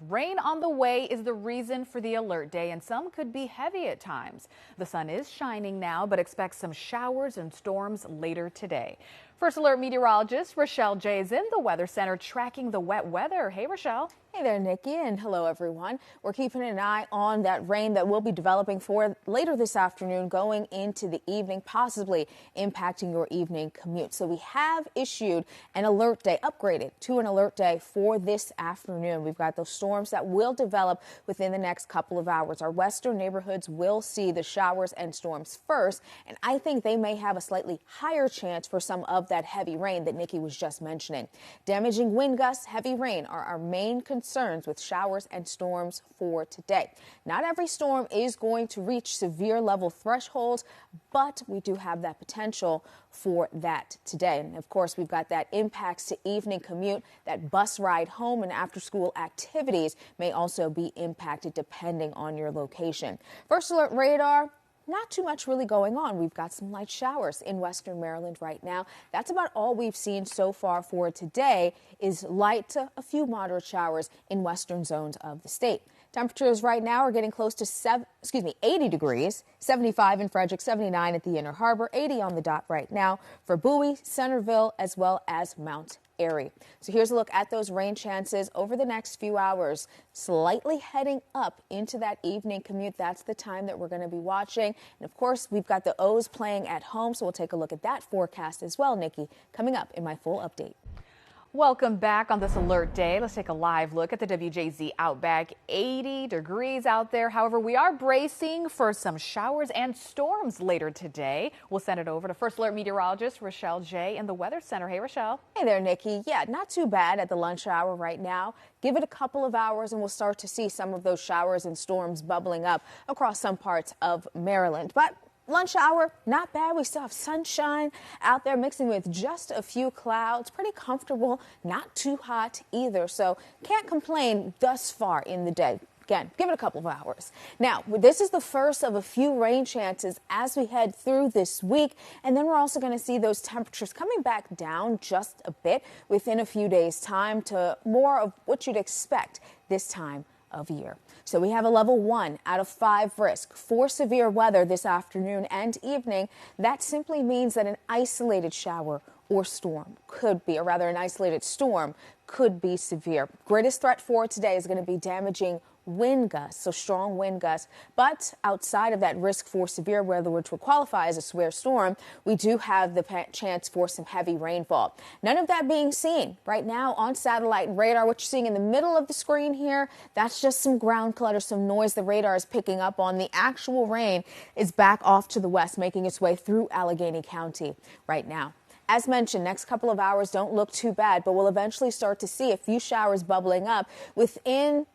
Rain on the way is the reason for the alert day, and some could be heavy at times. The sun is shining now, but expect some showers and storms later today. First Alert meteorologist Rochelle J is in the Weather Center tracking the wet weather. Hey, Rochelle. Hey there, Nikki, and hello, everyone. We're keeping an eye on that rain that will be developing for later this afternoon, going into the evening, possibly impacting your evening commute. So we have issued an alert day, upgraded to an alert day for this afternoon. We've got those storms that will develop within the next couple of hours. Our western neighborhoods will see the showers and storms first, and I think they may have a slightly higher chance for some of that heavy rain that Nikki was just mentioning. Damaging wind gusts, heavy rain are our main concerns with showers and storms for today. Not every storm is going to reach severe level thresholds, but we do have that potential for that today. And of course, we've got that impacts to evening commute, that bus ride home, and after school activities may also be impacted depending on your location. First Alert radar. Not too much really going on. We've got some light showers in western Maryland right now. That's about all we've seen so far for today is light to a few moderate showers in western zones of the state. Temperatures right now are getting close to 80 degrees, 75 in Frederick, 79 at the Inner Harbor, 80 on the dot right now for Bowie, Centerville, as well as Mount Airy. So here's a look at those rain chances over the next few hours, slightly heading up into that evening commute. That's the time that we're going to be watching. And of course, we've got the O's playing at home, so we'll take a look at that forecast as well, Nikki, coming up in my full update. Welcome back on this alert day. Let's take a live look at the WJZ Outback. 80 degrees out there. However, we are bracing for some showers and storms later today. We'll send it over to First Alert meteorologist Rochelle J in the Weather Center. Hey, Rochelle. Hey there, Nikki. Yeah, not too bad at the lunch hour right now. Give it a couple of hours and we'll start to see some of those showers and storms bubbling up across some parts of Maryland. But lunch hour, not bad. We still have sunshine out there mixing with just a few clouds. Pretty comfortable, not too hot either. So can't complain thus far in the day. Again, give it a couple of hours. Now, this is the first of a few rain chances as we head through this week. And then we're also going to see those temperatures coming back down just a bit within a few days' time to more of what you'd expect this time of year. So we have a level 1 out of 5 risk for severe weather this afternoon and evening. That simply means that an isolated shower or storm could be, or rather an isolated storm could be severe. Greatest threat for today is going to be damaging wind gusts, so strong wind gusts. But outside of that risk for severe weather, which would qualify as a severe storm, we do have the chance for some heavy rainfall. None of that being seen right now on satellite and radar. What you're seeing in the middle of the screen here, that's just some ground clutter, some noise the radar is picking up on. The actual rain is back off to the west, making its way through Allegheny County right now. As mentioned, next couple of hours don't look too bad, but we'll eventually start to see a few showers bubbling up within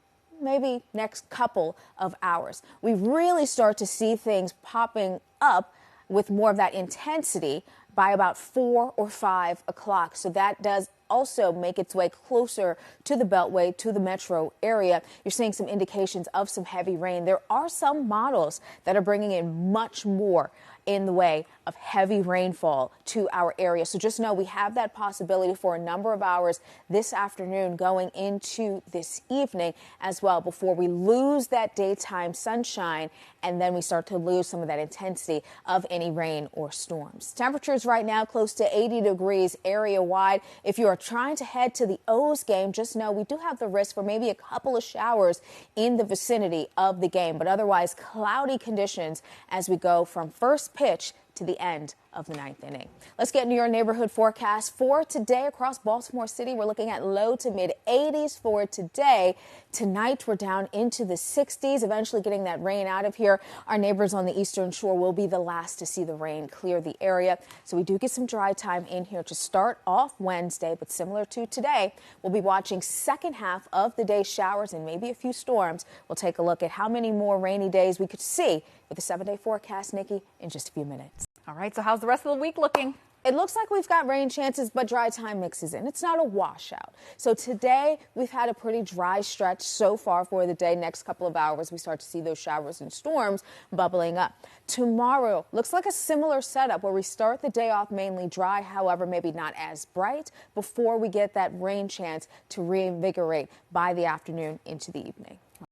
maybe next couple of hours. We really start to see things popping up with more of that intensity by about 4 or 5 o'clock. So that does also make its way closer to the Beltway, to the metro area. You're seeing some indications of some heavy rain. There are some models that are bringing in much more in the way of heavy rainfall to our area. So just know we have that possibility for a number of hours this afternoon going into this evening as well before we lose that daytime sunshine and then we start to lose some of that intensity of any rain or storms. Temperatures right now close to 80 degrees area wide. If you are trying to head to the O's game, just know we do have the risk for maybe a couple of showers in the vicinity of the game, but otherwise cloudy conditions as we go from first pitch to the end of the 9th inning. Let's get into your neighborhood forecast for today across Baltimore City. We're looking at low to mid 80s for today. Tonight, we're down into the 60s, eventually getting that rain out of here. Our neighbors on the eastern shore will be the last to see the rain clear the area. So we do get some dry time in here to start off Wednesday, but similar to today, we'll be watching second half of the day showers and maybe a few storms. We'll take a look at how many more rainy days we could see with the 7-day forecast, Nikki, in just a few minutes. All right, so how's the rest of the week looking? It looks like we've got rain chances, but dry time mixes in. It's not a washout. So today we've had a pretty dry stretch so far for the day. Next couple of hours, we start to see those showers and storms bubbling up. Tomorrow looks like a similar setup where we start the day off mainly dry, however, maybe not as bright before we get that rain chance to reinvigorate by the afternoon into the evening.